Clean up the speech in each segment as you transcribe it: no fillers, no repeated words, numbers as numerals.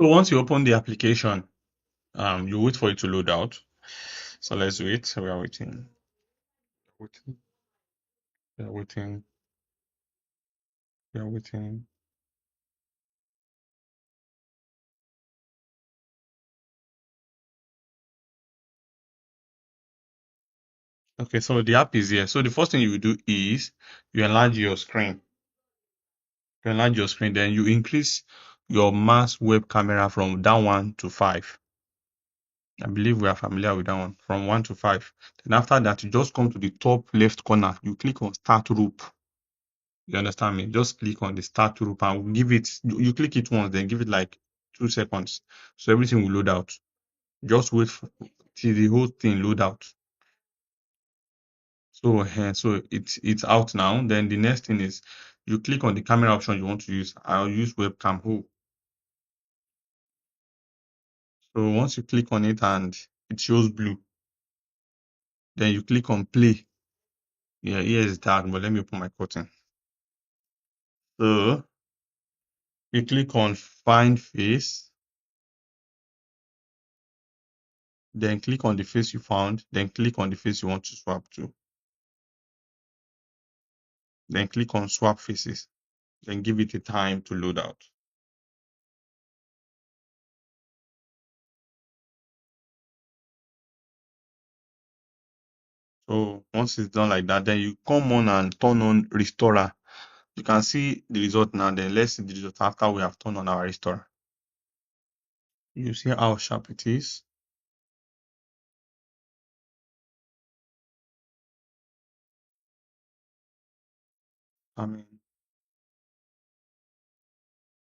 So once you open the application, you wait for it to load out. So let's wait. We are waiting. Waiting. We are waiting. We are waiting. Okay, so the app is here. So the first thing you will do is you enlarge your screen. You enlarge your screen, then you increase your mass web camera from that one to 5. I believe we are familiar with that one, from 1 to 5. Then after that, you just come to the top left corner. You click on Start Rope. You understand me? Just click on the Start Rope and give it. You click it once, then give it like 2 seconds. So everything will load out. Just wait till the whole thing load out. So it's out now. Then the next thing is you click on the camera option you want to use. I'll use webcam. So once you click on it and it shows blue, then you click on play. Yeah, here is that, but let me open my curtain. So you click on find face, then click on the face you found, then click on the face you want to swap to. Then click on swap faces, then give it a time to load out. So once it's done like that, then you come on and turn on restorer. You can see the result now. Then let's see the result after we have turned on our restorer. You see how sharp it is. I mean,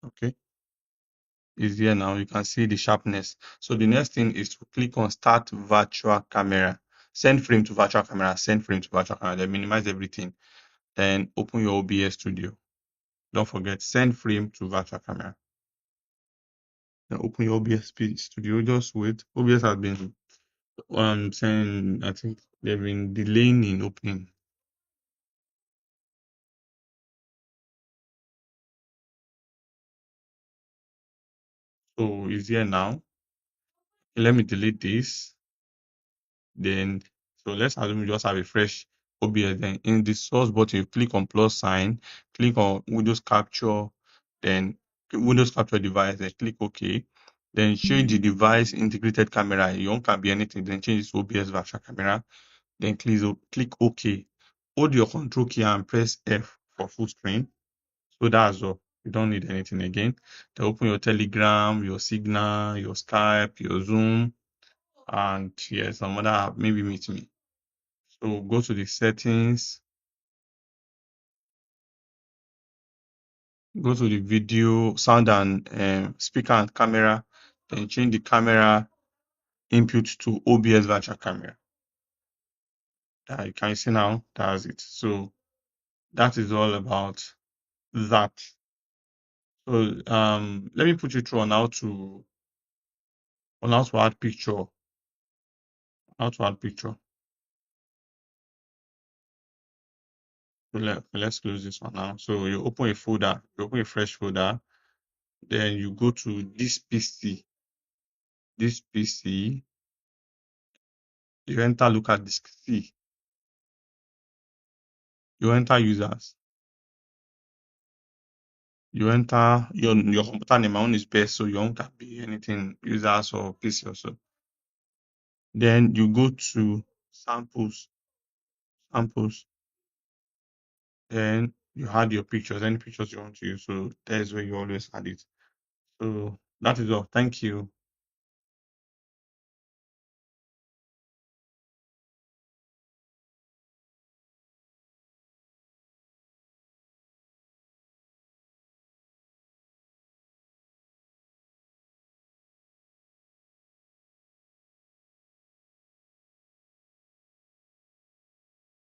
okay, it's here now. You can see the sharpness. So the next thing is to click on Start Virtual Camera. Send frame to virtual camera. Send frame to virtual camera. Then minimize everything. Then open your OBS Studio. Don't forget send frame to virtual camera. Then open your OBS Studio. Just wait. OBS has been saying, I think they've been delaying in opening. So it's here now. Let me delete this. Then, so let's assume you just have a fresh OBS. Then in the source button, you click on plus sign, click on Windows Capture, then Windows Capture device, then click OK. Then change the device integrated camera. Your own can be anything. Then change it to OBS virtual camera. Then click OK. Hold your control key and press F for full screen. So that's all. You don't need anything again. Then open your Telegram, your Signal, your Skype, your Zoom, and yeah, some other app, maybe Meet Me. So go to the settings, go to the video, sound and speaker and camera, then change the camera input to OBS virtual camera. You can see now, that's it. So that is all about that. So let me put you through on how to add picture. How to add picture. So let's close this one now. So you open a folder, you open a fresh folder, then you go to this PC. This PC, you enter local disk C. You enter users. You enter your computer name. My own is best, so your own can be anything, users or PC or so. Then you go to samples. Then you add your pictures, any pictures you want to use. So that is where you always add it. So that is all. Thank you.